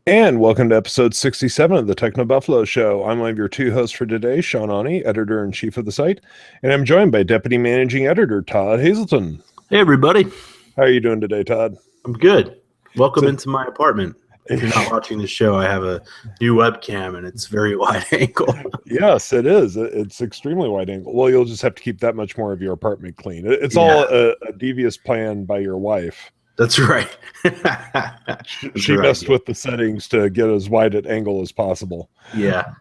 And welcome to episode 67 of the TechnoBuffalo Show. I'm one of your two hosts for today, Sean, editor-in-chief of the site, and I'm joined by Deputy Managing Editor Todd Hazelton. Hey, everybody. How are you doing today, Todd? I'm good. Welcome into my apartment. If you're not watching the show, I have a new webcam, and it's very wide angle. Yes, it is. It's extremely wide angle. Well, you'll just have to keep that much more of your apartment clean. It's all a devious plan by your wife. That's right. She messed with the settings to get as wide an angle as possible. Yeah.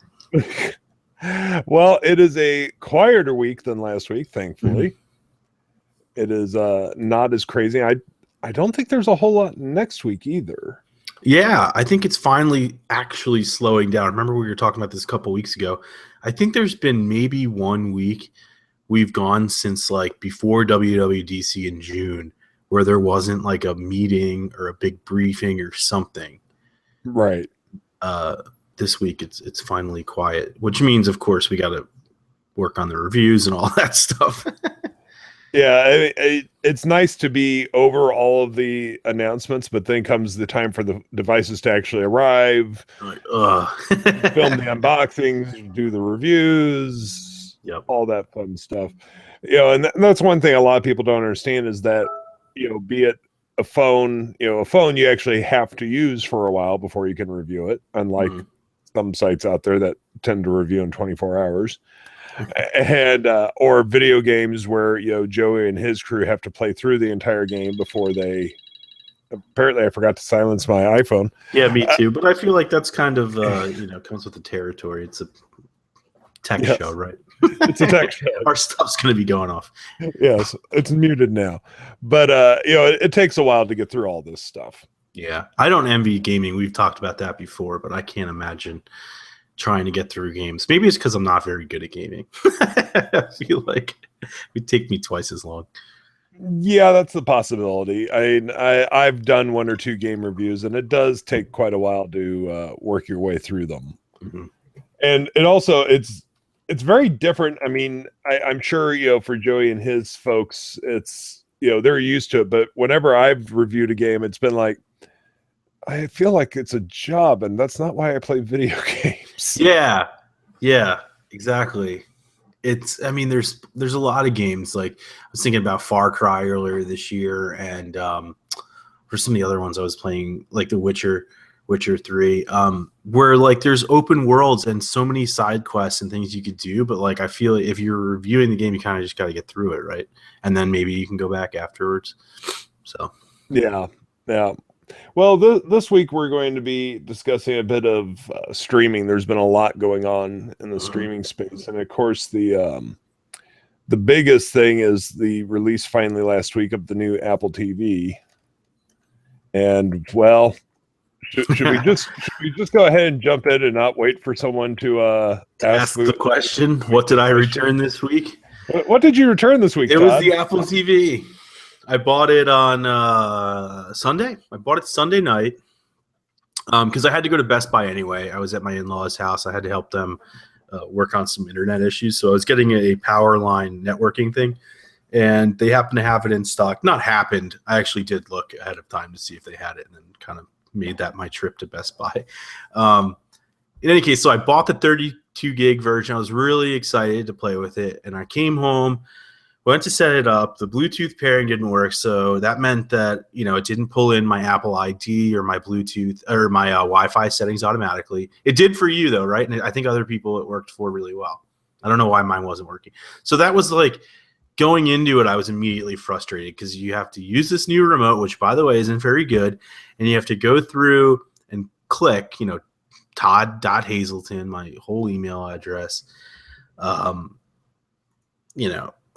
Well, it is a quieter week than last week, thankfully. Mm-hmm. It is not as crazy. I don't think there's a whole lot next week either. Yeah, I think it's finally actually slowing down. Remember we were talking about this a couple weeks ago. I think there's been maybe 1 week we've gone since like before WWDC in June where there wasn't like a meeting or a big briefing or something. Right. This week it's finally quiet, which means, of course, we got to work on the reviews and all that stuff. Yeah, it's nice to be over all of the announcements, but then comes the time for the devices to actually arrive, like, film the unboxings, do the reviews, all that fun stuff. And that's one thing a lot of people don't understand is that, be it a phone, a phone you actually have to use for a while before you can review it, unlike some sites out there that tend to review in 24 hours. And or video games where Joey and his crew have to play through the entire game before they. Apparently, I forgot to silence my iPhone. Yeah, me too. But I feel like that's kind of comes with the territory. It's a tech show, right? It's a tech show. Our stuff's going to be going off. Yes, it's muted now, but it takes a while to get through all this stuff. Yeah, I don't envy gaming. We've talked about that before, but I can't imagine trying to get through games. Maybe it's because I'm not very good at gaming. I feel like it would take me twice as long. Yeah, that's the possibility. I've done 1 or 2 game reviews, and it does take quite a while to work your way through them. Mm-hmm. And it also it's very different. I mean, I'm sure for Joey and his folks, it's they're used to it. But whenever I've reviewed a game, it's been like, I feel like it's a job, and that's not why I play video games. Yeah, exactly. There's a lot of games. Like I was thinking about Far Cry earlier this year, and for some of the other ones I was playing, like The Witcher 3, where like there's open worlds and so many side quests and things you could do. But like I feel like if you're reviewing the game, you kind of just got to get through it, right? And then maybe you can go back afterwards. So yeah. Well, this week we're going to be discussing a bit of streaming. There's been a lot going on in the streaming space, and of course the biggest thing is the release finally last week of the new Apple TV. And well, should we just go ahead and jump in and not wait for someone to ask the question? What did I return this week? What did you return this week? It was the Apple TV. I bought it on Sunday. I bought it Sunday night because I had to go to Best Buy anyway. I was at my in-laws' house. I had to help them work on some internet issues. So I was getting a power line networking thing, and they happened to have it in stock. Not happened. I actually did look ahead of time to see if they had it, and then kind of made that my trip to Best Buy. In any case, so I bought the 32 gig version. I was really excited to play with it, and I came home. Went to set it up. The Bluetooth pairing didn't work, so that meant that it didn't pull in my Apple ID or my Bluetooth or my Wi-Fi settings automatically. It did for you though, right? And I think other people it worked for really well. I don't know why mine wasn't working. So that was like going into it. I was immediately frustrated because you have to use this new remote, which by the way isn't very good, and you have to go through and click, Todd.Hazelton, my whole email address.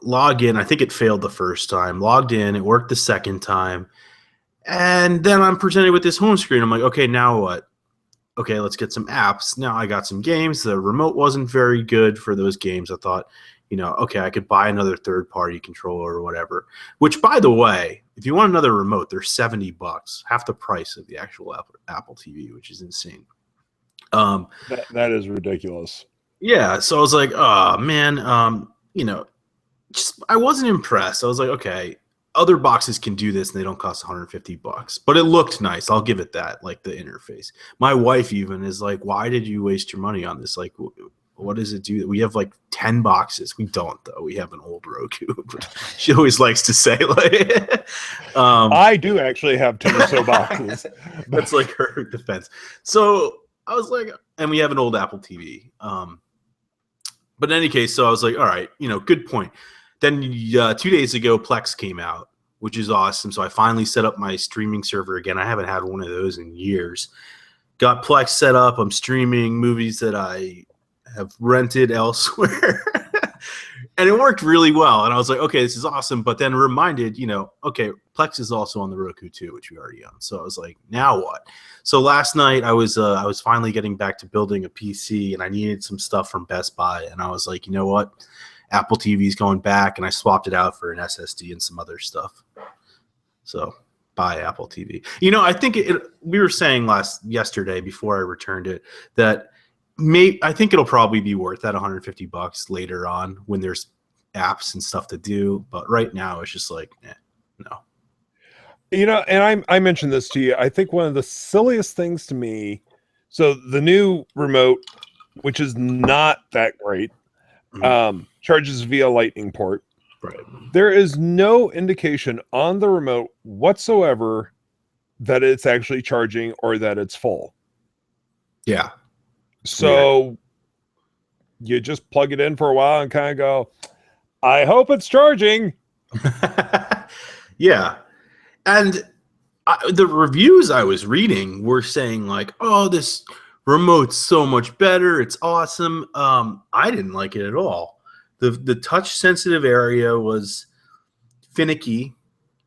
Log in. I think it failed the first time. Logged in. It worked the second time. And then I'm presented with this home screen. I'm like, okay, now what? Okay, let's get some apps. Now I got some games. The remote wasn't very good for those games. I thought, okay, I could buy another third-party controller or whatever. Which, by the way, if you want another remote, they're $70, half the price of the actual Apple TV, which is insane. That is ridiculous. Yeah, so I was like, oh, man, I wasn't impressed. I was like, okay, other boxes can do this and they don't cost $150, but it looked nice. I'll give it that. Like the interface. My wife even is like, "Why did you waste your money on this? Like, what does it do? We have like 10 boxes. We don't though. We have an old Roku." But she always likes to say like, I do actually have 10 or so boxes. That's like her defense. So I was like, and we have an old Apple TV. But in any case, so I was like, all right, good point. Then 2 days ago, Plex came out, which is awesome. So I finally set up my streaming server again. I haven't had one of those in years. Got Plex set up. I'm streaming movies that I have rented elsewhere. And it worked really well. And I was like, okay, this is awesome. But then reminded, okay, Plex is also on the Roku too, which we already own. So I was like, now what? So last night I was finally getting back to building a PC, and I needed some stuff from Best Buy. And I was like, you know what? Apple TV's going back, and I swapped it out for an SSD and some other stuff. So buy Apple TV. I think we were saying yesterday before I returned it that I think it'll probably be worth that $150 later on when there's apps and stuff to do. But right now it's just like, no. And I mentioned this to you. I think one of the silliest things to me, so the new remote, which is not that great, charges via Lightning port. Right. There is no indication on the remote whatsoever that it's actually charging or that it's full. Yeah. So you just plug it in for a while and kind of go, I hope it's charging. Yeah. And the reviews I was reading were saying like, oh, this remote's so much better. It's awesome. I didn't like it at all. The touch sensitive area was finicky.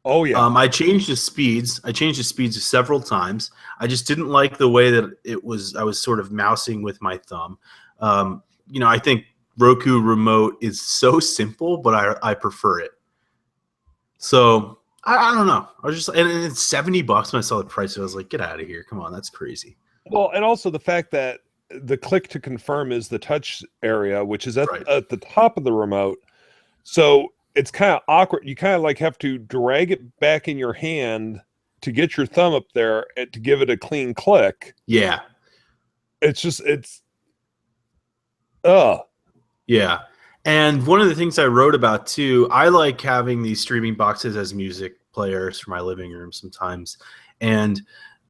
Oh yeah. I changed the speeds. Several times. I just didn't like the way that I was sort of mousing with my thumb. I think Roku remote is so simple, but I prefer it. So I don't know. I was just, and it's $70 when I saw the price. I was like, get out of here. Come on. That's crazy. Well, and also the fact that the click to confirm is the touch area, which is at the top of the remote. So it's kind of awkward. You kind of like have to drag it back in your hand to get your thumb up there and to give it a clean click. Yeah. Yeah. And one of the things I wrote about too, I like having these streaming boxes as music players for my living room sometimes. And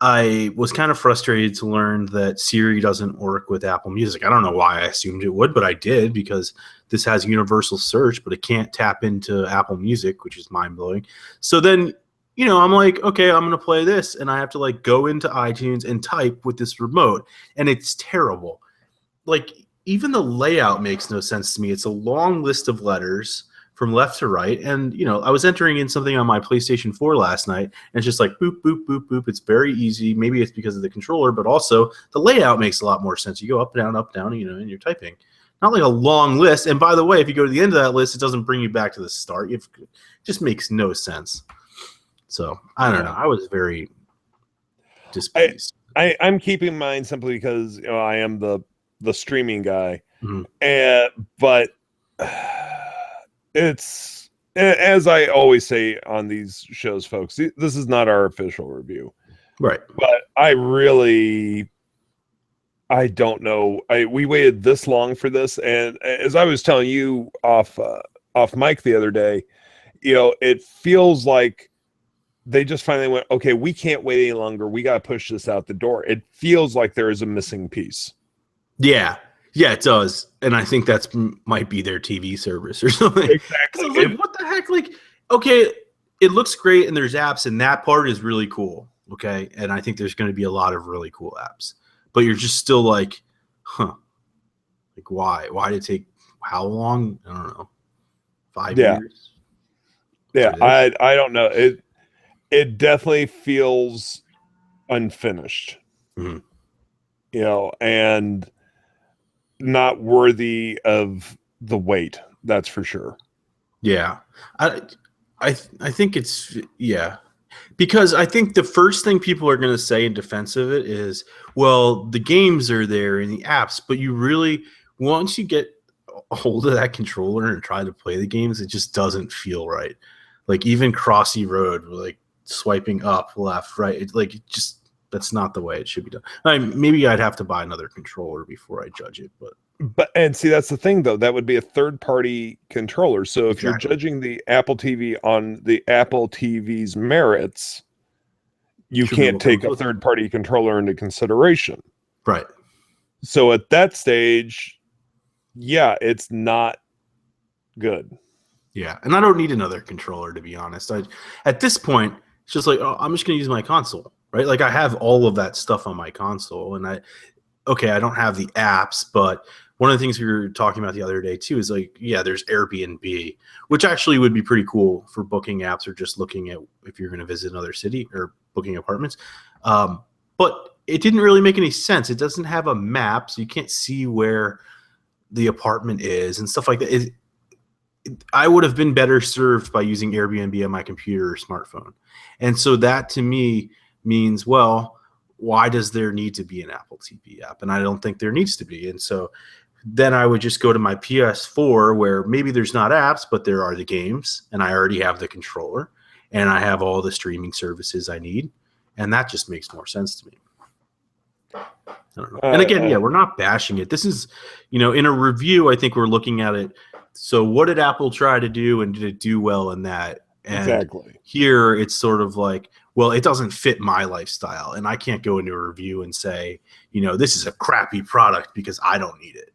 I was kind of frustrated to learn that Siri doesn't work with Apple Music. I don't know why I assumed it would, but I did, because this has universal search, but it can't tap into Apple Music, which is mind-blowing. So then, I'm like, okay, I'm going to play this, and I have to like go into iTunes and type with this remote, and it's terrible. Like, even the layout makes no sense to me. It's a long list of letters from left to right. And, I was entering in something on my PlayStation 4 last night, and it's just like boop, boop, boop, boop. It's very easy. Maybe it's because of the controller, but also the layout makes a lot more sense. You go up, down, and you're typing. Not like a long list. And by the way, if you go to the end of that list, it doesn't bring you back to the start. It just makes no sense. So, I don't know. I was very displeased. I'm keeping mine simply because I am the streaming guy. Mm-hmm. But it's, as I always say on these shows, folks, this is not our official review. Right. But I don't know. We waited this long for this. And as I was telling you off mic the other day, it feels like they just finally went, okay, we can't wait any longer. We got to push this out the door. It feels like there is a missing piece. Yeah. Yeah, it does. And I think that's might be their TV service or something. Exactly. Like, what the heck? Like, okay, it looks great and there's apps, and that part is really cool. Okay. And I think there's going to be a lot of really cool apps. But you're just still like, huh. Like, why? Why did it take how long? I don't know. 5 years? Yeah, I don't know. It definitely feels unfinished. Mm-hmm. And not worthy of the wait. That's for sure. Yeah. I think it's, yeah. Because I think the first thing people are going to say in defense of it is, well, the games are there in the apps, but you really, once you get a hold of that controller and try to play the games, it just doesn't feel right. Like even Crossy Road, like swiping up, left, right. It's like that's not the way it should be done. Maybe I'd have to buy another controller before I judge it, but and see, that's the thing though. That would be a third-party controller. So if you're judging the Apple TV on the Apple TV's merits, you can't take a third-party controller into consideration. Right. So at that stage, yeah, it's not good. Yeah, and I don't need another controller, to be honest. At this point, it's just like, oh, I'm just going to use my console, right? Like I have all of that stuff on my console, and I don't have the apps, but one of the things we were talking about the other day too is like, yeah, there's Airbnb, which actually would be pretty cool for booking apps or just looking at if you're going to visit another city or booking apartments. But it didn't really make any sense. It doesn't have a map, so you can't see where the apartment is and stuff like that. I would have been better served by using Airbnb on my computer or smartphone. And so that to me means, well, why does there need to be an Apple TV app? And I don't think there needs to be. And so then I would just go to my PS4 where maybe there's not apps, but there are the games, and I already have the controller, and I have all the streaming services I need. And that just makes more sense to me. I don't know. And again, yeah, we're not bashing it. This is, in a review, I think we're looking at it. So what did Apple try to do, and did it do well in that? And exactly. Here it's sort of like, well, it doesn't fit my lifestyle, and I can't go into a review and say, this is a crappy product because I don't need it.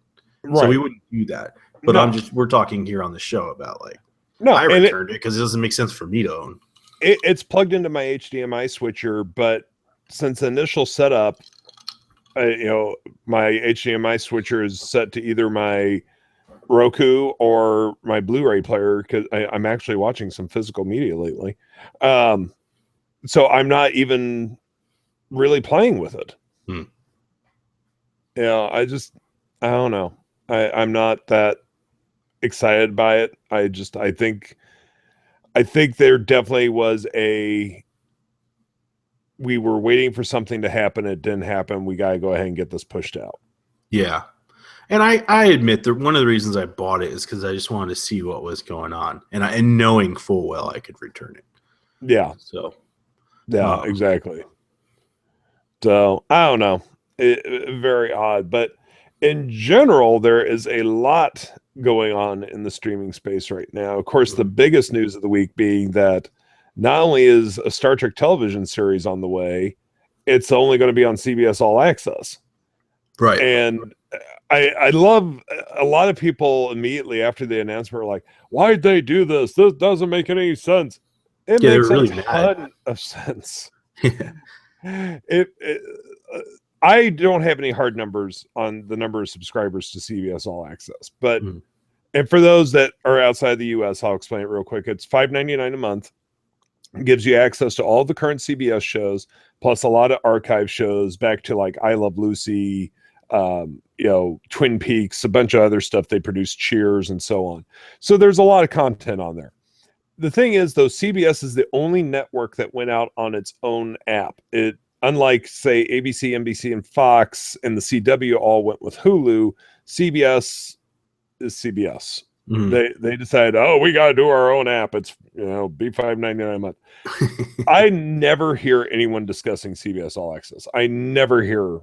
Right. So we wouldn't do that. But we're talking here on the show about like, I returned it because it doesn't make sense for me to own. It's plugged into my HDMI switcher, but since the initial setup, my HDMI switcher is set to either my Roku or my Blu-ray player because I'm actually watching some physical media lately. So I'm not even really playing with it. I don't know. I'm not that excited by it. I think there definitely was we were waiting for something to happen. It didn't happen. We got to go ahead and get this pushed out. Yeah. And I admit that one of the reasons I bought it is because I just wanted to see what was going on, and knowing full well I could return it. Yeah. So. Yeah, exactly. So I don't know. Very odd, but in general, there is a lot going on in the streaming space right now. Of course, the biggest news of the week being that not only is a Star Trek television series on the way, it's only going to be on CBS All Access. Right. And I love a lot of people immediately after the announcement were like, why'd they do this? This doesn't make any sense. It makes a ton of sense. I don't have any hard numbers on the number of subscribers to CBS All Access, but and for those that are outside the US, I'll explain it real quick. It's $5.99 a month. It gives you access to all the current CBS shows, plus a lot of archive shows back to like I Love Lucy, Twin Peaks, a bunch of other stuff they produce, Cheers, and so on. So there's a lot of content on there. The thing is, though, CBS is the only network that went out on its own app. Unlike, say, ABC, NBC, and Fox, and the CW all went with Hulu, CBS is CBS. They decided, we got to do our own app. It's, be $5.99 a month. I never hear anyone discussing CBS All Access. I never hear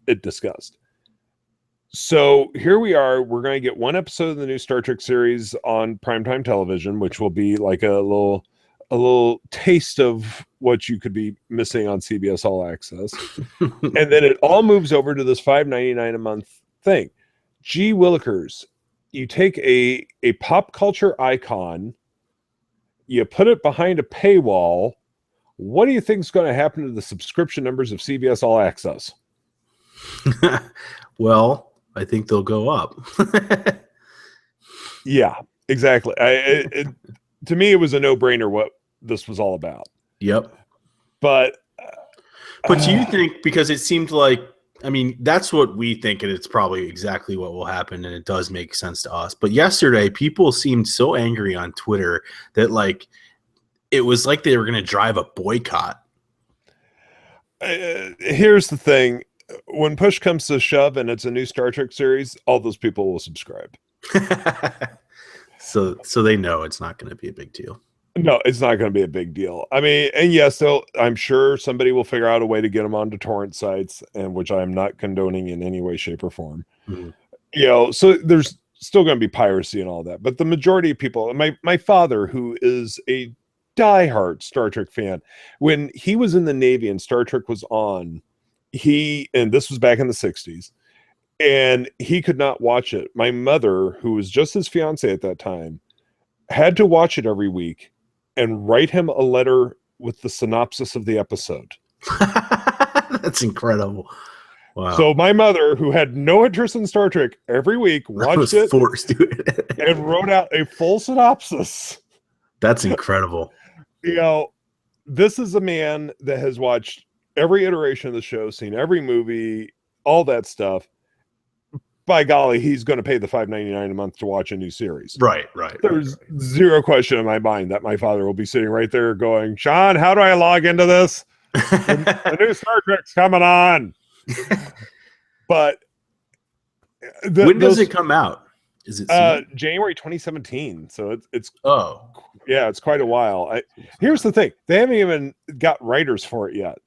it discussed. So here we are. We're going to get one episode of the new Star Trek series on primetime television, which will be like a little taste of what you could be missing on CBS All Access. And then it all moves over to this $5.99 a month thing. Gee willikers, you take a pop culture icon, you put it behind a paywall. What do you think is going to happen to the subscription numbers of CBS All Access? Well, I think they'll go up. Yeah, exactly. To me, it was a no-brainer what this was all about. Yep. But do you think, because it seemed like, that's what we think, and it's probably exactly what will happen, and it does make sense to us. But yesterday, people seemed so angry on Twitter that it was like they were going to drive a boycott. Here's the thing. When push comes to shove and it's a new Star Trek series, all those people will subscribe. So they know it's not going to be a big deal. No, it's not going to be a big deal. I mean, and yes, I'm sure somebody will figure out a way to get them onto torrent sites, and which I'm not condoning in any way, shape, or form. Mm-hmm. You know, so there's still going to be piracy and all that, but the majority of people, my father, who is a diehard Star Trek fan, when he was in the Navy and Star Trek was on, and this was back in the 60s, and he could not watch it. My mother, who was just his fiance at that time, had to watch it every week and write him a letter with the synopsis of the episode. That's incredible. Wow. So my mother, who had no interest in Star Trek, every week watched it forced to it and wrote out a full synopsis. That's incredible. You know, this is a man that has watched every iteration of the show, seen every movie, all that stuff. By golly, he's going to pay the $5.99 a month to watch a new series. Right. There's zero question in my mind that my father will be sitting right there going, Sean, how do I log into this? The new Star Trek's coming on. But when does it come out? Is it January 2017? So it's yeah, it's quite a while. Here's the thing: they haven't even got writers for it yet.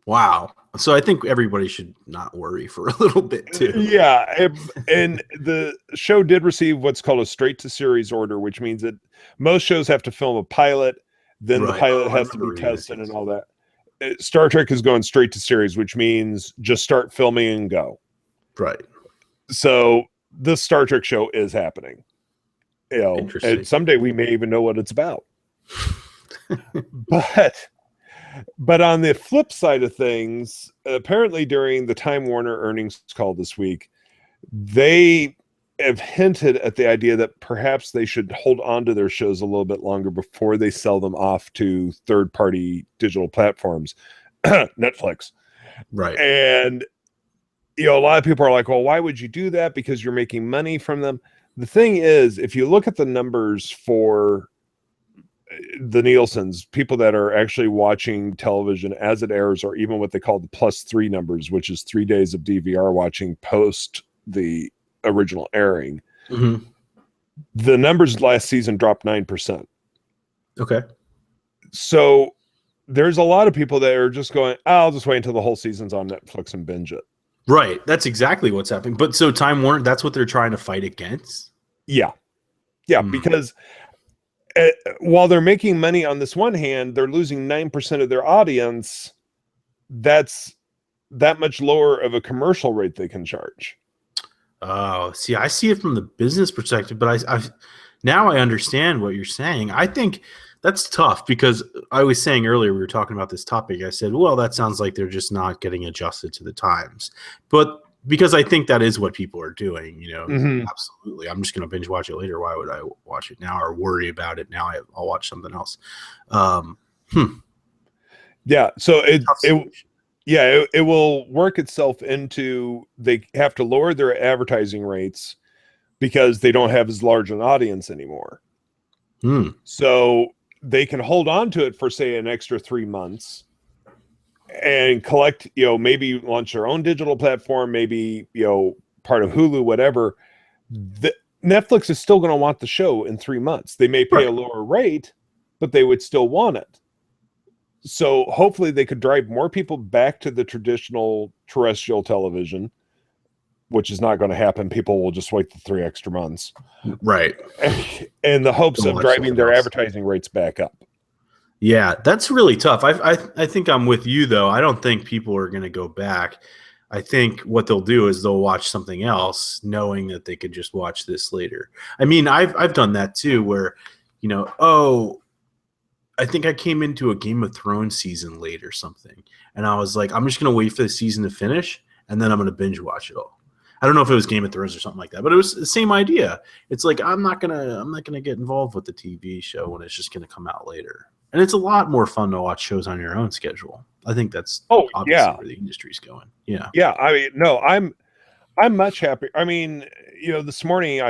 Wow. So I think everybody should not worry for a little bit too. Yeah, and the show did receive what's called a straight to series order, which means that most shows have to film a pilot, then the pilot has to be tested and all that. Star Trek is going straight to series, which means just start filming and go. Right. So this Star Trek show is happening. You know, and someday we may even know what it's about. But on the flip side of things, apparently during the Time Warner earnings call this week, they have hinted at the idea that perhaps they should hold on to their shows a little bit longer before they sell them off to third-party digital platforms, Netflix. Right. And, you know, a lot of people are like, well, why would you do that? Because you're making money from them. The thing is, if you look at the numbers for the Nielsen's, people that are actually watching television as it airs, or even what they call the +3 numbers, which is 3 days of DVR watching post the original airing. Mm-hmm. The numbers last season dropped 9%. Okay. So there's a lot of people that are just going, I'll just wait until the whole season's on Netflix and binge it. Right. That's exactly what's happening. But so Time Warner, that's what they're trying to fight against? Yeah. Yeah, because while they're making money on this one hand, they're losing 9% of their audience. That's that much lower of a commercial rate they can charge. Oh, see, I see it from the business perspective, but now I understand what you're saying. I think that's tough because I was saying earlier, we were talking about this topic. I said, well, that sounds like they're just not getting adjusted to the times. But because I think that is what people are doing, you know, absolutely. I'm just going to binge watch it later. Why would I watch it now or worry about it now? I'll watch something else. Yeah. So it will work itself into, they have to lower their advertising rates because they don't have as large an audience anymore. So they can hold on to it for, say, an extra 3 months and collect, you know, maybe launch their own digital platform, maybe, you know, part of Hulu, whatever. Netflix is still going to want the show in 3 months. They may pay a lower rate, but they would still want it. So hopefully they could drive more people back to the traditional terrestrial television, which is not going to happen. People will just wait the 3 extra months. Right. In the hopes of driving their advertising rates back up. Yeah, that's really tough. I think I'm with you, though. I don't think people are going to go back. I think what they'll do is they'll watch something else, knowing that they could just watch this later. I mean, I've done that too, where, you know, I think I came into a Game of Thrones season late or something, and I was like, I'm just going to wait for the season to finish, and then I'm going to binge watch it all. I don't know if it was Game of Thrones or something like that, but it was the same idea. It's like I'm not gonna get involved with the TV show when it's just gonna come out later. And it's a lot more fun to watch shows on your own schedule. I think that's obviously where the industry's going. Yeah. Yeah. I mean, no, I'm much happier. I mean, you know, this morning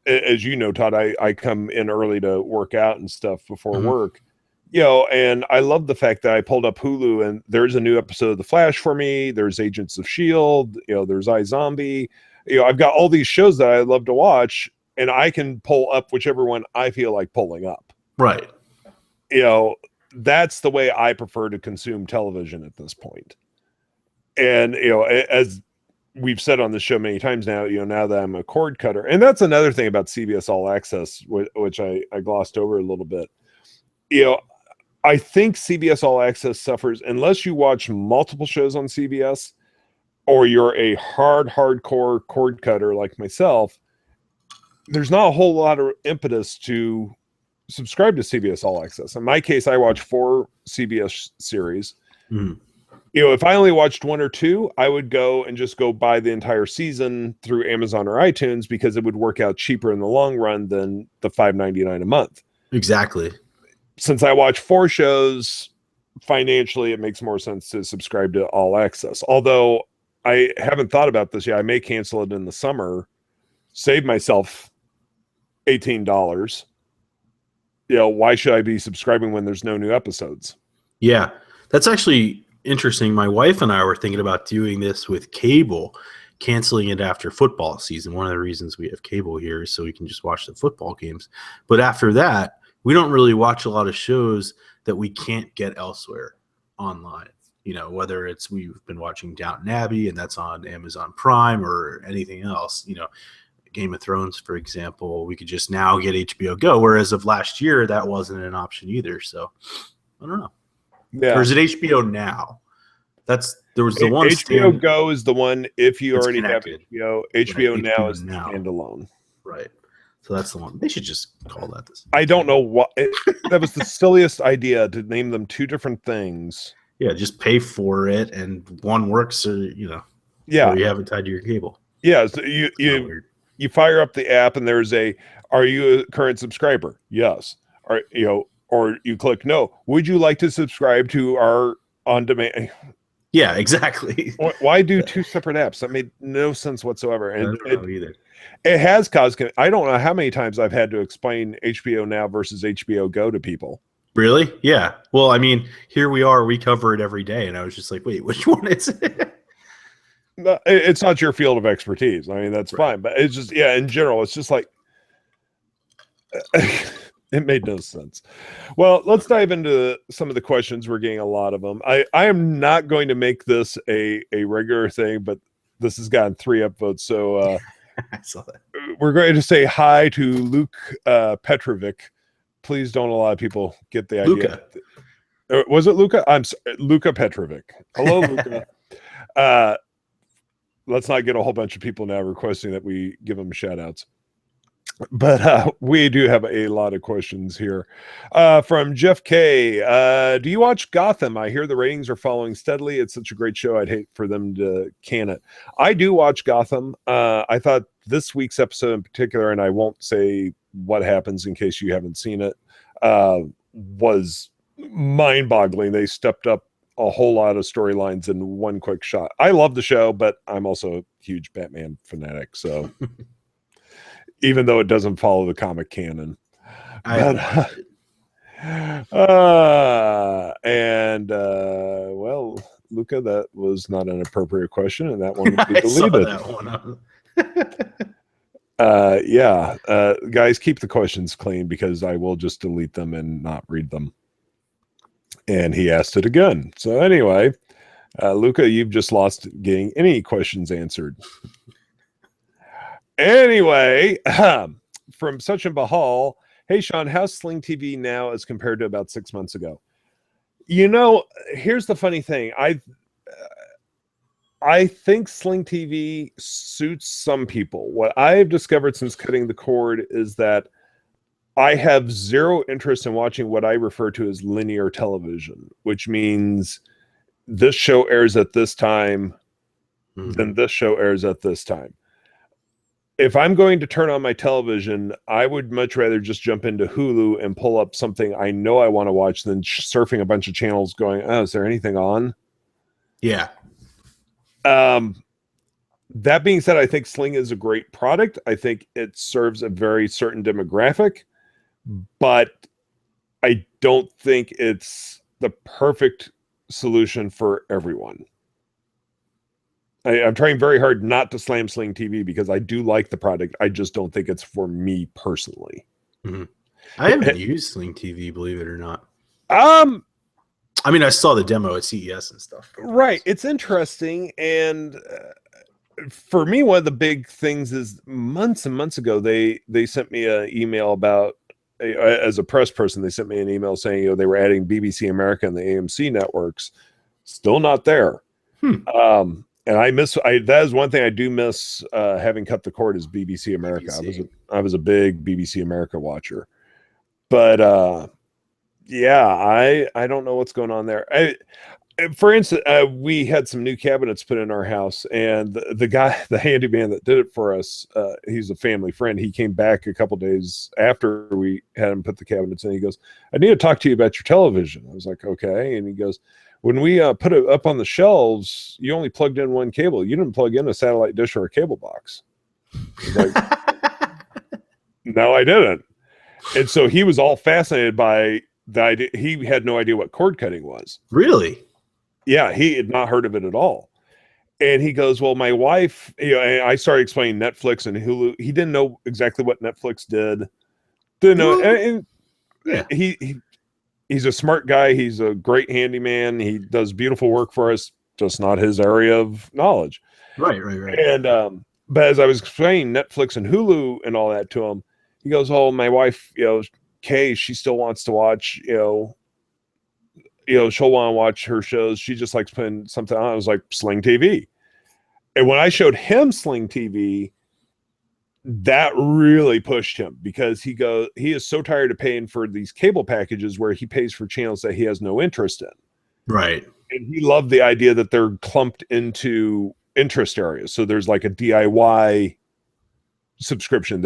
as you know, Todd, I come in early to work out and stuff before work, you know, and I love the fact that I pulled up Hulu and there's a new episode of The Flash for me. There's Agents of S.H.I.E.L.D., you know, there's iZombie. You know, I've got all these shows that I love to watch and I can pull up whichever one I feel like pulling up. Right. That's the way I prefer to consume television at this point. And, as we've said on the show many times now, now that I'm a cord cutter, and that's another thing about CBS All Access, which I glossed over a little bit. I think CBS All Access suffers unless you watch multiple shows on CBS or you're a hardcore cord cutter like myself. There's not a whole lot of impetus to subscribe to CBS All Access. In my case, I watch 4 CBS series. If I only watched 1 or 2, I would go buy the entire season through Amazon or iTunes because it would work out cheaper in the long run than the $5.99 a month. Exactly. Since I watch 4 shows, financially, it makes more sense to subscribe to All Access. Although I haven't thought about this yet. I may cancel it in the summer, save myself $18. Why should I be subscribing when there's no new episodes? Yeah, that's actually interesting. My wife and I were thinking about doing this with cable, canceling it after football season. One of the reasons we have cable here is so we can just watch the football games. But after that, we don't really watch a lot of shows that we can't get elsewhere online. Whether it's we've been watching Downton Abbey and that's on Amazon Prime or anything else, Game of Thrones, for example, we could just now get HBO Go. Whereas of last year, that wasn't an option either. So I don't know. Yeah. Or is it HBO Now? There was the one. HBO Go is the one if you already connected. have HBO. HBO Right, Now HBO is Now. standalone. Right. So that's the one. They should just call that this. I don't know what. That was the silliest idea to name them 2 different things. Yeah, just pay for it, and one works. Or you have it tied to your cable. Yeah, so you fire up the app, and there's are you a current subscriber? Yes. Or you click no. Would you like to subscribe to our on demand? Yeah, exactly. Why do 2 separate apps? That made no sense whatsoever. And I don't know either. It has caused. I don't know how many times I've had to explain HBO Now versus HBO Go to people. Really? Yeah. Well, I mean, here we are. We cover it every day, and I was just like, wait, which one is it? No, it's not your field of expertise. I mean, that's fine, but it's just in general, it's just like it made no sense. Well, let's dive into some of the questions. We're getting a lot of them. I am not going to make this a regular thing, but this has gotten 3 upvotes, so I saw that. We're going to say hi to Luke Petrovic. Please don't a lot of people get the idea. Luca. Was it Luca? I'm sorry, Luca Petrovic. Hello, Luca. Let's not get a whole bunch of people now requesting that we give them shout outs. But we do have a lot of questions here. From Jeff K. Do you watch Gotham? I hear the ratings are following steadily. It's such a great show. I'd hate for them to can it. I do watch Gotham. I thought this week's episode in particular, and I won't say what happens in case you haven't seen it, was mind-boggling. They stepped up a whole lot of storylines in one quick shot. I love the show, but I'm also a huge Batman fanatic, so even though it doesn't follow the comic canon. Well, Luca, that was not an appropriate question, and that one would be deleted. I saw that one. Guys, keep the questions clean because I will just delete them and not read them. And he asked it again. So anyway, Luca, you've just lost getting any questions answered. Anyway, from Sachin Bahal, hey, Sean, how's Sling TV now as compared to about 6 months ago? Here's the funny thing. I think Sling TV suits some people. What I've discovered since cutting the cord is that I have zero interest in watching what I refer to as linear television, which means this show airs at this time, then this show airs at this time. If I'm going to turn on my television, I would much rather just jump into Hulu and pull up something I know I want to watch than surfing a bunch of channels going, oh, is there anything on? Yeah. That being said, I think Sling is a great product. I think it serves a very certain demographic, but I don't think it's the perfect solution for everyone. I'm trying very hard not to slam Sling TV because I do like the product. I just don't think it's for me personally. I haven't used Sling TV, believe it or not. I mean, I saw the demo at CES and stuff. Right. It's interesting. And for me, one of the big things is months and months ago, they sent me an email about, as a press person, they sent me an email saying, they were adding BBC America and the AMC networks. Still not there. And that is one thing I do miss, having cut the cord, is BBC America. BBC. I was a big BBC America watcher, but yeah, I don't know what's going on there. For instance, we had some new cabinets put in our house, and the guy, the handyman that did it for us, he's a family friend. He came back a couple days after we had him put the cabinets in. He goes, "I need to talk to you about your television." I was like, "Okay." And he goes, "When we put it up on the shelves, you only plugged in one cable. You didn't plug in a satellite dish or a cable box." I was like, "No, I didn't." And so he was all fascinated by the idea. He had no idea what cord cutting was. Really? Yeah, he had not heard of it at all. And he goes, "Well, my wife," and I started explaining Netflix and Hulu. He didn't know exactly what Netflix did. Didn't know. And yeah. He's a smart guy. He's a great handyman. He does beautiful work for us, just not his area of knowledge. Right. And but as I was explaining Netflix and Hulu and all that to him, he goes, "Oh, my wife, Kay, she still wants to watch, she'll want to watch her shows. She just likes putting something on." I was like, "Sling TV." And when I showed him Sling TV, that really pushed him, because he is so tired of paying for these cable packages where he pays for channels that he has no interest in. Right. And he loved the idea that they're clumped into interest areas. So there's like a DIY subscription.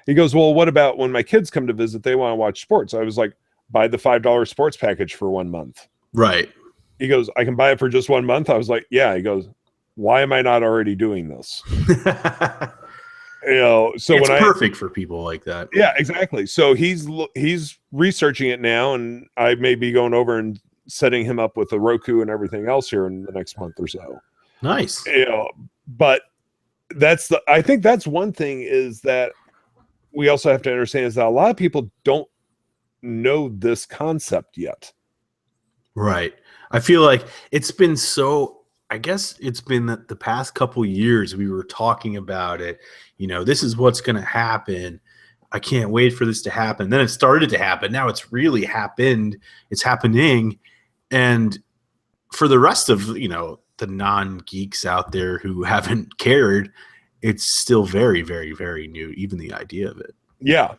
He goes, "Well, what about when my kids come to visit, they want to watch sports?" I was like, "Buy the $5 sports package for 1 month." Right. He goes, "I can buy it for just 1 month." I was like, "Yeah." He goes, "Why am I not already doing this?" So it's perfect for people like that. Yeah, exactly. So he's researching it now, and I may be going over and setting him up with a Roku and everything else here in the next month or so. Nice. But I think that's one thing, is that we also have to understand is that a lot of people don't know this concept yet. Right. I feel like it's been I guess it's been the past couple years we were talking about it. This is what's going to happen. I can't wait for this to happen. Then it started to happen. Now it's really happened. It's happening. And for the rest of, the non-geeks out there who haven't cared, it's still very, very, very new, even the idea of it. Yeah.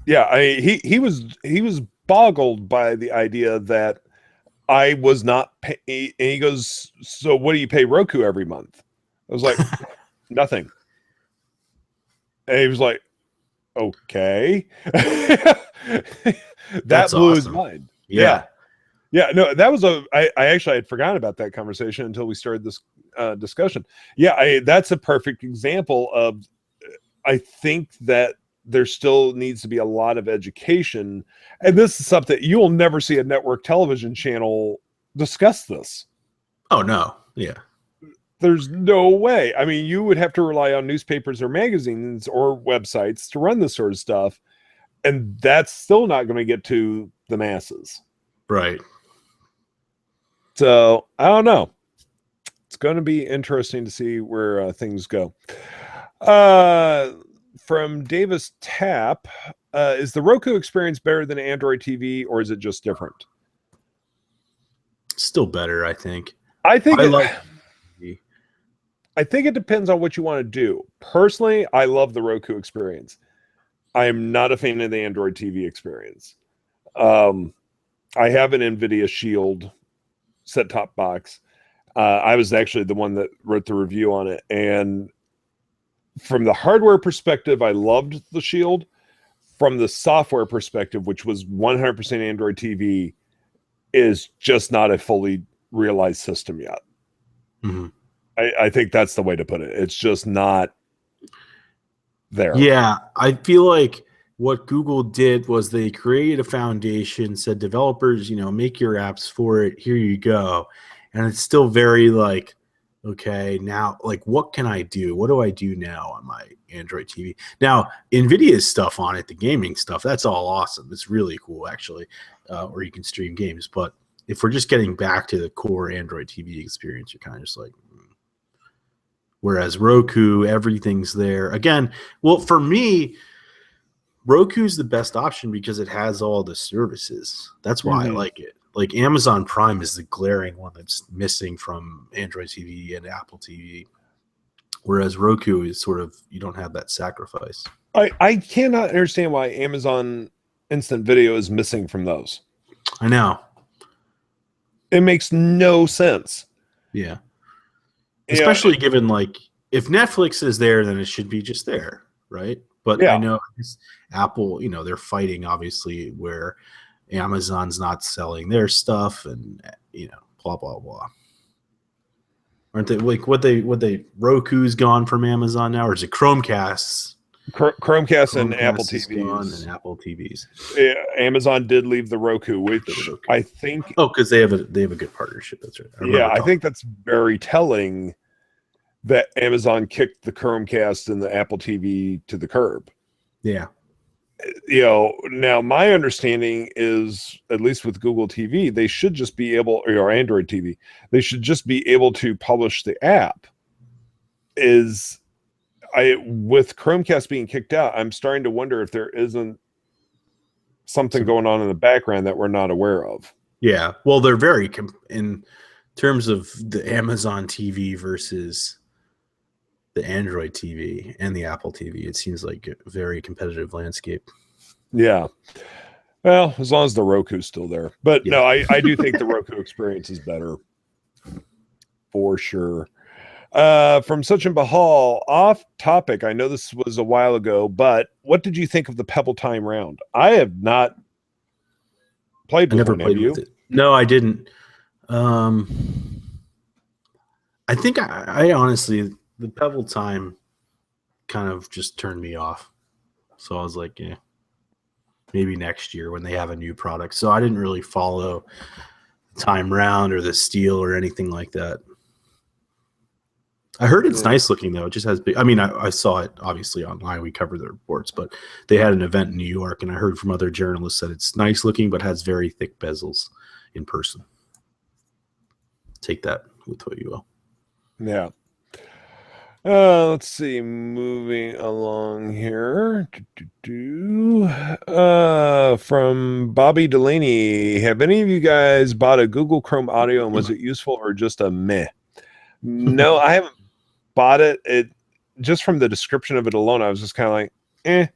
He was boggled by the idea that I was not and he goes, "So what do you pay Roku every month?" I was like, "Nothing." And he was like, "Okay." That blew his mind. Yeah. No, that was I actually had forgotten about that conversation until we started this discussion. Yeah, that's a perfect example of, I think that there still needs to be a lot of education. And this is something you will never see a network television channel discuss this. Oh, no. Yeah. There's no way. I mean, you would have to rely on newspapers or magazines or websites to run this sort of stuff. And that's still not going to get to the masses. Right. So I don't know. It's going to be interesting to see where things go. From Davis Tapp, is the Roku experience better than Android TV, or is it just different? Still better, I think. I think it depends on what you want to do. Personally, I love the Roku experience. I am not a fan of the Android TV experience. I have an NVIDIA Shield set-top box. I was actually the one that wrote the review on it, and from the hardware perspective, I loved the Shield. From the software perspective, which was 100% Android TV, is just not a fully realized system yet. Mm-hmm. I think that's the way to put it. It's just not there. Yeah, I feel like what Google did was they created a foundation, said developers, make your apps for it. Here you go. And it's still very like Okay, now, like, what can I do? What do I do now on my Android TV? Now, NVIDIA's stuff on it, the gaming stuff, that's all awesome. It's really cool, actually, where you can stream games. But if we're just getting back to the core Android TV experience, you're kind of just like, whereas Roku, everything's there. Again, well, for me, Roku's the best option because it has all the services. That's why I like it. Like Amazon Prime is the glaring one that's missing from Android TV and Apple TV, whereas Roku is sort of, you don't have that sacrifice. I cannot understand why Amazon Instant Video is missing from those. I know. It makes no sense. Yeah. Especially given, like, if Netflix is there, then it should be just there, right? But I know Apple, you know, they're fighting, obviously, where Amazon's not selling their stuff and, you know, blah, blah, blah. Aren't they, like, Roku's gone from Amazon now, or is it Chromecast? Chromecast and Apple TVs. And Apple TVs. Yeah, Amazon did leave the Roku, which I think. Oh, because they have a good partnership. That's right. I think that's very telling that Amazon kicked the Chromecast and the Apple TV to the curb. Yeah. You know, now my understanding is, at least with Google TV, they should just be able, or Android TV, they should just be able to publish the app. With Chromecast being kicked out, I'm starting to wonder if there isn't something going on in the background that we're not aware of. Yeah. Well, they're very, in terms of the Amazon TV versus the Android TV and the Apple TV, it seems like a very competitive landscape. Yeah. Well, as long as the Roku's still there. But no, I do think the Roku experience is better. For sure. From Sachin Bahal, off topic. I know this was a while ago, but what did you think of the Pebble Time round? I have not played with it. Never played with it. No, I didn't. I think I honestly, the Pebble Time kind of just turned me off. So I was like, yeah, maybe next year when they have a new product. So I didn't really follow the Time round or the Steel or anything like that. I heard it's nice looking, though. It just has big. I mean, I saw it obviously online. We covered the reports, but they had an event in New York, and I heard from other journalists that it's nice looking, but has very thick bezels in person. Take that with what you will. Yeah. Let's see. Moving along here. From Bobby Delaney. Have any of you guys bought a Google Chrome Audio, and was it useful or just a meh? No, I haven't bought it. It just from the description of it alone, I was just kind of like, eh.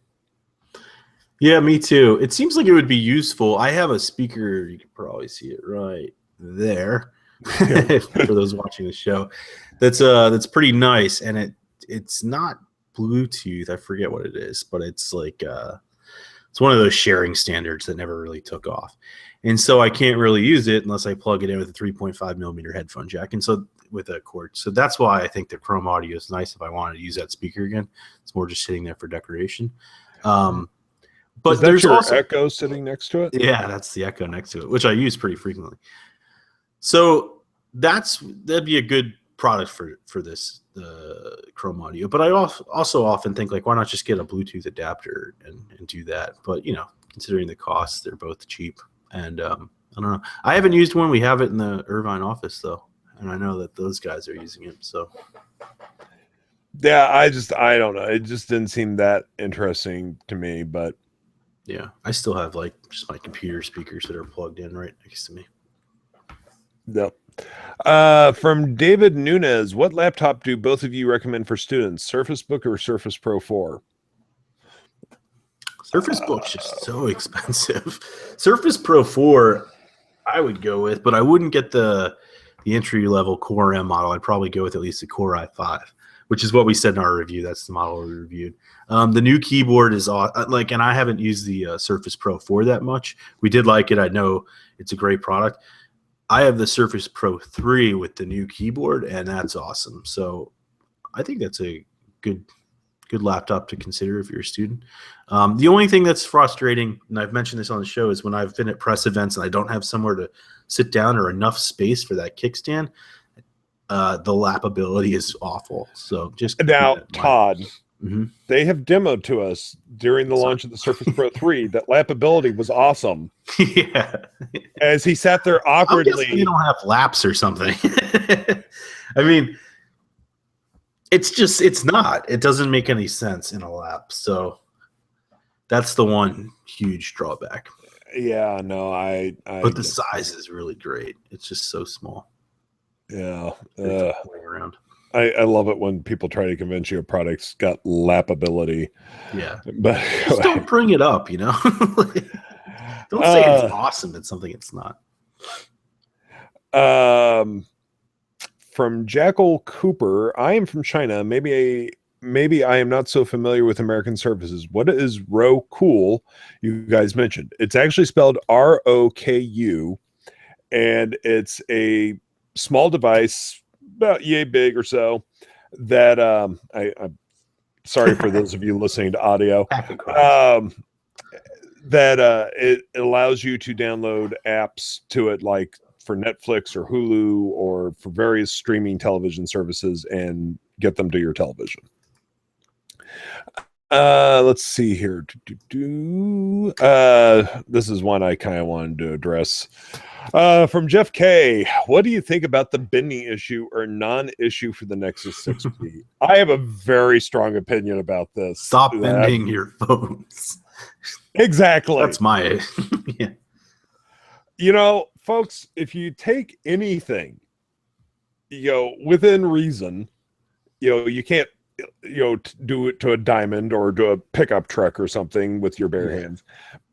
Yeah, me too. It seems like it would be useful. I have a speaker. You can probably see it right there. For those watching the show, that's pretty nice, and it's not Bluetooth. I forget what it is, but it's like it's one of those sharing standards that never really took off, and so I can't really use it unless I plug it in with a 3.5 millimeter headphone jack, and so with a cord. So that's why I think the Chrome Audio is nice. If I wanted to use that speaker again, it's more just sitting there for decoration. But there's also Echo sitting next to it. Yeah, that's the Echo next to it, which I use pretty frequently. So that'd be a good product for this, the Chrome Audio. But I also often think, like, why not just get a Bluetooth adapter and do that? But, you know, considering the costs, they're both cheap. And I don't know. I haven't used one. We have it in the Irvine office, though. And I know that those guys are using it. So, yeah, I don't know. It just didn't seem that interesting to me. But yeah, I still have, like, just my computer speakers that are plugged in right next to me. Yep. From David Nunez, what laptop do both of you recommend for students, Surface Book or Surface Pro 4? Surface Book's just so expensive. Surface Pro 4, I would go with, but I wouldn't get the entry-level Core M model. I'd probably go with at least the Core i5, which is what we said in our review. That's the model we reviewed. The new keyboard is like, and I haven't used the Surface Pro 4 that much. We did like it. I know it's a great product. I have the Surface Pro 3 with the new keyboard, and that's awesome. So I think that's a good laptop to consider if you're a student. The only thing that's frustrating, and I've mentioned this on the show, is when I've been at press events and I don't have somewhere to sit down or enough space for that kickstand. the lapability is awful. So just now, Todd, they have demoed to us during the launch of the Surface Pro 3 that lapability was awesome. Yeah. As he sat there awkwardly. You don't have laps or something. I mean, it's not. It doesn't make any sense in a lap. So that's the one huge drawback. Yeah, no, but the size is really great. It's just so small. Yeah. Around. I love it when people try to convince you a product's got lapability. Yeah. But just don't bring it up, you know? Don't say it's awesome. It's something it's not. From Jackal Cooper, I am from China. Maybe I am not so familiar with American services. What is Roku? You guys mentioned. It's actually spelled ROKU, and it's a small device, about yay big or so, that I'm sorry for those of you listening to audio. That it allows you to download apps to it, like for Netflix or Hulu or for various streaming television services, and get them to your television. Let's see here. This is one I kind of wanted to address. From Jeff K. What do you think about the bending issue or non-issue for the Nexus 6P? I have a very strong opinion about this. Stop bending your phones. Exactly. That's my yeah. You know, folks, if you take anything, within reason, you can't, do it to a diamond or to a pickup truck or something with your bare hands.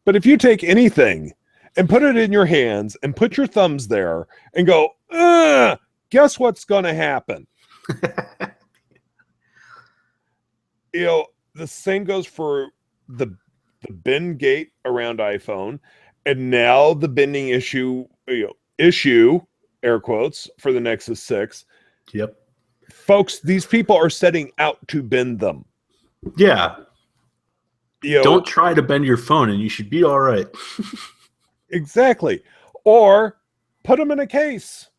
But if you take anything and put it in your hands and put your thumbs there and go, guess what's going to happen? The same goes for the bend gate around iPhone, and now the bending issue, air quotes, for the Nexus 6. Yep. Folks, these people are setting out to bend them. Yeah. Don't try to bend your phone and you should be all right. Exactly. Or put them in a case.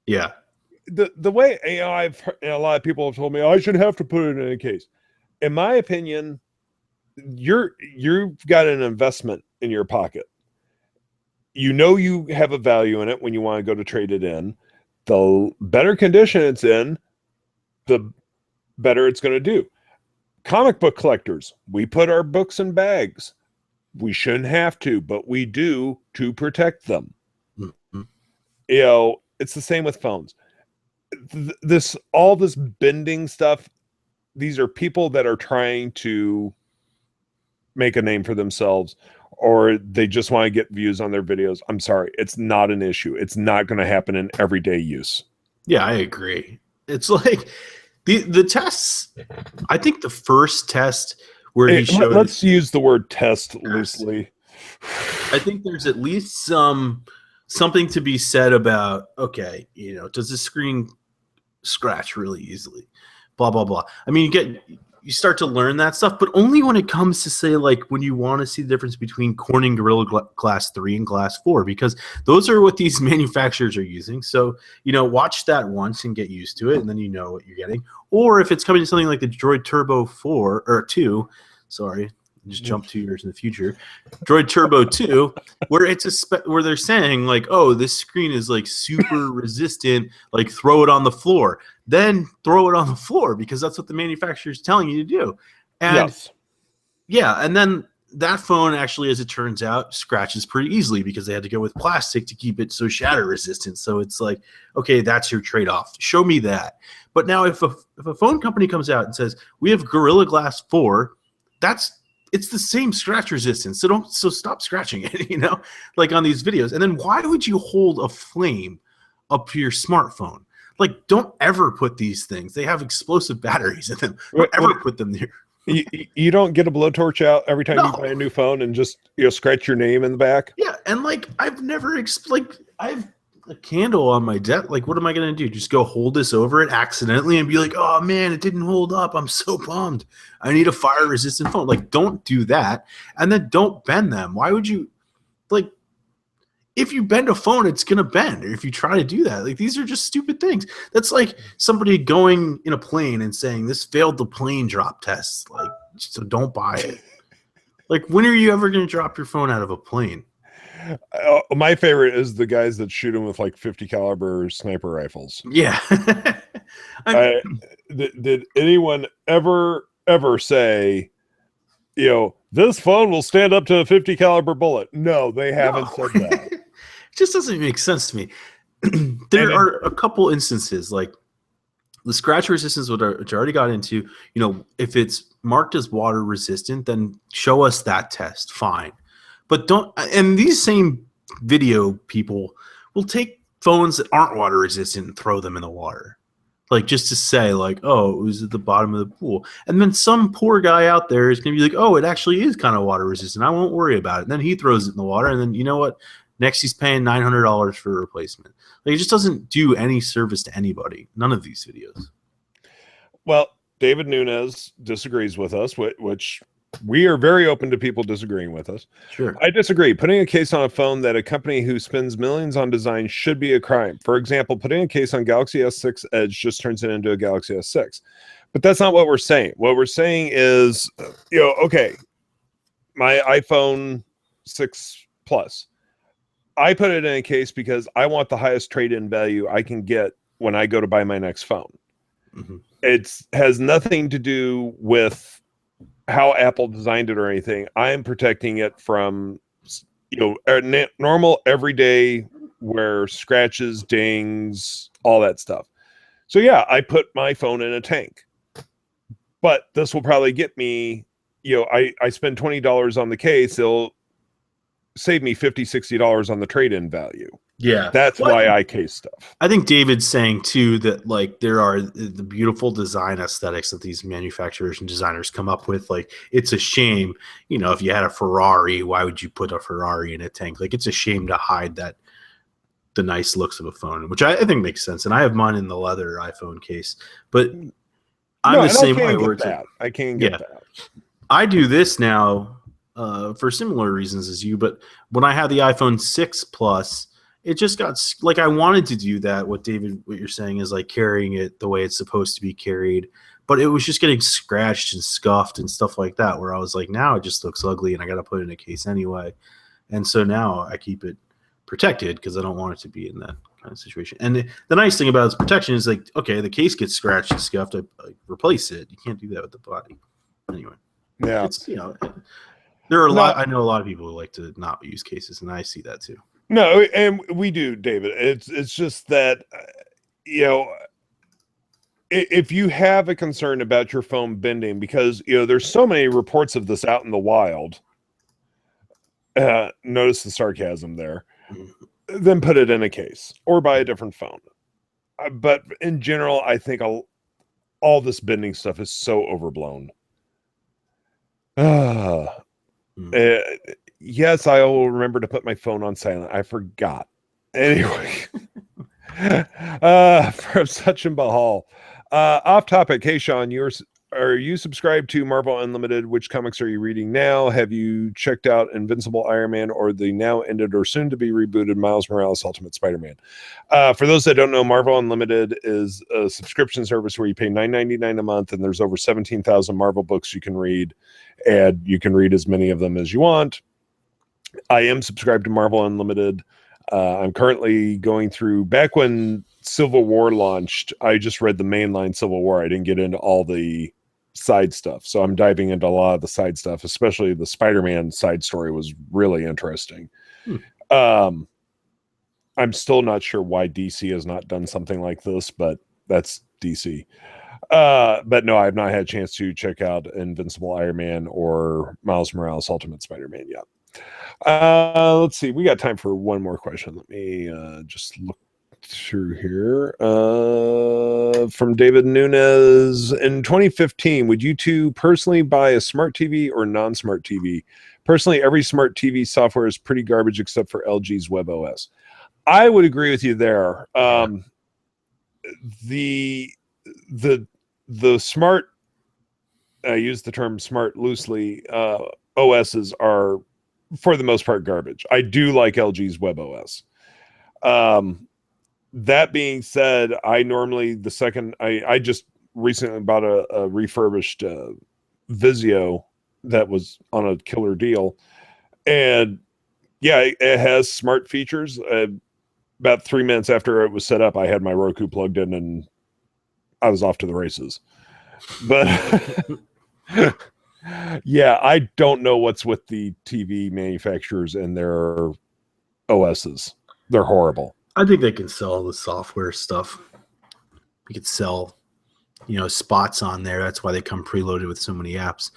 Yeah. The way I've heard, a lot of people have told me, I should have to put it in a case. In my opinion, you've got an investment in your pocket. You have a value in it when you want to go to trade it in. The better condition it's in, the better it's going to do. Comic book collectors, we put our books in bags. We shouldn't have to, but we do to protect them. Mm-hmm. It's the same with phones. All this bending stuff, these are people that are trying to make a name for themselves, or they just want to get views on their videos. I'm sorry, it's not an issue. It's not going to happen in everyday use. Yeah, I agree. It's like the tests. I think the first test where he showed. Let's use the word test loosely. I think there's at least something to be said about, okay, does the screen scratch really easily? Blah blah blah. I mean, you start to learn that stuff, but only when it comes to, say, like when you want to see the difference between Corning Gorilla Glass 3 and Glass 4, because those are what these manufacturers are using. So, watch that once and get used to it, and then you know what you're getting. Or if it's coming to something like the Droid Turbo 4 or 2, sorry, just jump 2 years in the future, Droid Turbo 2, where it's where they're saying like, oh, this screen is like super resistant, like throw it on the floor. Then throw it on the floor, because that's what the manufacturer is telling you to do. And yes. Yeah, and then that phone actually, as it turns out, scratches pretty easily because they had to go with plastic to keep it so shatter resistant. So it's like, okay, that's your trade-off. Show me that. But now if a phone company comes out and says, we have Gorilla Glass 4, it's the same scratch resistance. So stop scratching it, like on these videos. And then why would you hold a flame up to your smartphone? Like, don't ever put these things. They have explosive batteries in them. Don't ever put them there. You don't get a blowtorch out every time you buy a new phone and just scratch your name in the back. Yeah, and like I've never I have a candle on my desk. Like, what am I gonna do? Just go hold this over it accidentally and be like, oh man, it didn't hold up. I'm so bummed. I need a fire resistant phone. Like, don't do that, and then don't bend them. Why would you? Like, if you bend a phone, it's gonna bend. Or if you try to do that, like these are just stupid things. That's like somebody going in a plane and saying this failed the plane drop test. Like, so don't buy it. Like, when are you ever gonna drop your phone out of a plane? My favorite is the guys that shoot them with like 50 caliber sniper rifles. Yeah. Did anyone ever say, this phone will stand up to a 50 caliber bullet? No, they haven't said that. It just doesn't make sense to me. There are a couple instances, like the scratch resistance, which I already got into. If it's marked as water resistant, then show us that test. Fine. But don't, and these same video people will take phones that aren't water resistant and throw them in the water. Like, just to say, like, oh, it was at the bottom of the pool. And then some poor guy out there is going to be like, oh, it actually is kind of water resistant. I won't worry about it. And then he throws it in the water. And then, you know what? Next, he's paying $900 for a replacement. Like, it just doesn't do any service to anybody. None of these videos. Well, David Nunes disagrees with us, which we are very open to people disagreeing with us. Sure. I disagree. Putting a case on a phone that a company who spends millions on design should be a crime. For example, putting a case on Galaxy S6 Edge just turns it into a Galaxy S6. But that's not what we're saying. What we're saying is, okay, my iPhone 6 Plus, I put it in a case because I want the highest trade-in value I can get when I go to buy my next phone. Mm-hmm. It has nothing to do with how Apple designed it or anything. I am protecting it from, normal everyday wear, scratches, dings, all that stuff. So yeah, I put my phone in a tank, but this will probably get me, I spend $20 on the case. It'll save me $50, $60 on the trade-in value. Yeah. That's why I case stuff. I think David's saying too that like there are the beautiful design aesthetics that these manufacturers and designers come up with. Like, it's a shame, if you had a Ferrari, why would you put a Ferrari in a tank? Like, it's a shame to hide the nice looks of a phone, which I think makes sense. And I have mine in the leather iPhone case, but I'm the same way. I can't get that. I do this now for similar reasons as you, but when I had the iPhone 6 Plus, it just got like, I wanted to do that. What you're saying is like carrying it the way it's supposed to be carried, but it was just getting scratched and scuffed and stuff like that, where I was like, now it just looks ugly and I got to put it in a case anyway. And so now I keep it protected because I don't want it to be in that kind of situation. And the nice thing about its protection is like, okay, the case gets scratched and scuffed, I replace it. You can't do that with the body. Anyway. Yeah. It's, there are I know a lot of people who like to not use cases, and I see that too. No, and we do, David. It's just that, if you have a concern about your phone bending, because, there's so many reports of this out in the wild, notice the sarcasm there, then put it in a case or buy a different phone. But in general, I think all this bending stuff is so overblown. Yes, I will remember to put my phone on silent. I forgot. Anyway, from Sachin Bahal. Off topic. Hey, Sean, are you subscribed to Marvel Unlimited? Which comics are you reading now? Have you checked out Invincible Iron Man or the now ended or soon to be rebooted Miles Morales Ultimate Spider-Man? For those that don't know, Marvel Unlimited is a subscription service where you pay $9.99 a month, and there's over 17,000 Marvel books you can read, and you can read as many of them as you want. I am subscribed to Marvel Unlimited. I'm currently going through, back when Civil War launched, I just read the mainline Civil War. I didn't get into all the side stuff. So I'm diving into a lot of the side stuff, especially the Spider-Man side story was really interesting. I'm still not sure why DC has not done something like this, but that's DC. But no, I've not had a chance to check out Invincible Iron Man or Miles Morales Ultimate Spider-Man yet. Let's see. We got time for one more question. Let me just look through here. From David Nunes. In 2015, would you two personally buy a smart TV or non-smart TV? Personally, every smart TV software is pretty garbage except for LG's WebOS. I would agree with you there. The smart, I use the term smart loosely, OSs are for the most part, garbage. I do like LG's WebOS. That being said, I normally I just recently bought a refurbished Vizio that was on a killer deal, and yeah, it has smart features. About 3 minutes after it was set up, I had my Roku plugged in and I was off to the races. But yeah, I don't know what's with the TV manufacturers and their OSs. They're horrible. I think they can sell the software stuff. You could sell, spots on there. That's why they come preloaded with so many apps.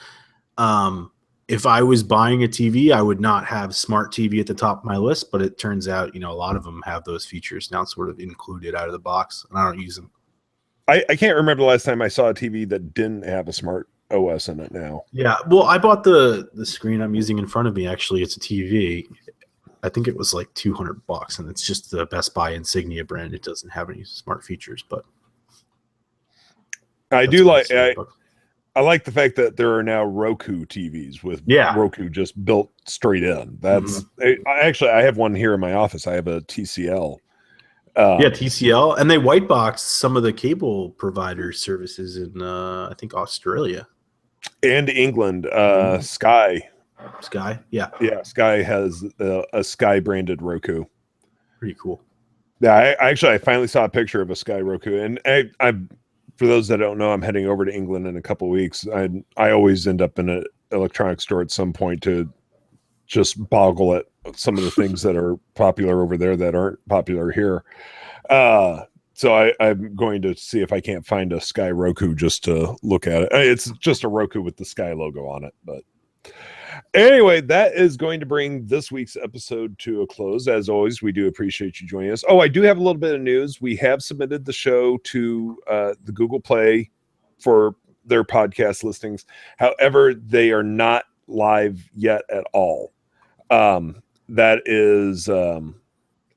If I was buying a TV, I would not have smart TV at the top of my list, but it turns out, a lot of them have those features now sort of included out of the box, and I don't use them. I can't remember the last time I saw a TV that didn't have a smart OS in it now. Yeah, well, I bought the screen I'm using in front of me. Actually, it's a TV. I think it was like $200, and it's just the Best Buy Insignia brand. It doesn't have any smart features, but I do like. I like the fact that there are now Roku TVs with Roku just built straight in. That's I have one here in my office. I have a TCL. TCL, and they white box some of the cable provider services in I think Australia and England. Sky, yeah, Sky has a Sky branded Roku. Pretty cool. Yeah, I finally saw a picture of a Sky Roku, and I for those that don't know, I'm heading over to England in a couple of weeks. I always end up in an electronics store at some point to just boggle at some of the things that are popular over there that aren't popular here. So I'm going to see if I can't find a Sky Roku just to look at it. It's just a Roku with the Sky logo on it. But anyway, that is going to bring this week's episode to a close. As always, we do appreciate you joining us. Oh, I do have a little bit of news. We have submitted the show to the Google Play for their podcast listings. However, they are not live yet at all. That is,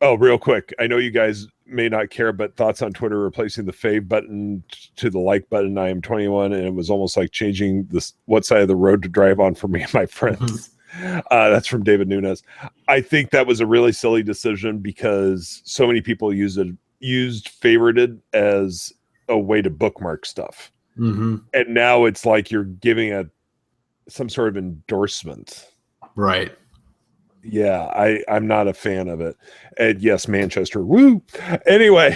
real quick. I know you guys may not care, but thoughts on Twitter replacing the fave button to the like button. I am 21, and it was almost like changing what side of the road to drive on for me and my friends. That's from David Nunes. I think that was a really silly decision because so many people used favorited as a way to bookmark stuff. And now it's like you're giving some sort of endorsement. Right. Yeah, I'm not a fan of it. And yes, Manchester, woo. Anyway,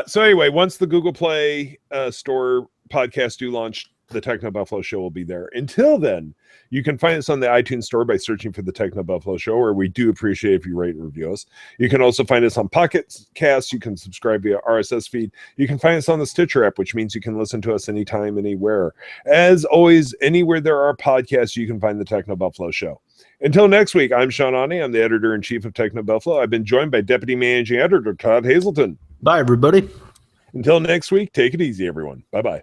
so anyway, once the Google Play store podcasts do launch, the TechnoBuffalo Show will be there. Until then, you can find us on the iTunes store by searching for the TechnoBuffalo Show, where we do appreciate if you rate and review us. You can also find us on Pocket Casts. You can subscribe via RSS feed. You can find us on the Stitcher app, which means you can listen to us anytime, anywhere. As always, anywhere there are podcasts, you can find the TechnoBuffalo Show. Until next week, I'm Sean Ani. I'm the editor-in-chief of TechnoBuffalo. I've been joined by Deputy Managing Editor Todd Hazelton. Bye, everybody. Until next week, take it easy, everyone. Bye-bye.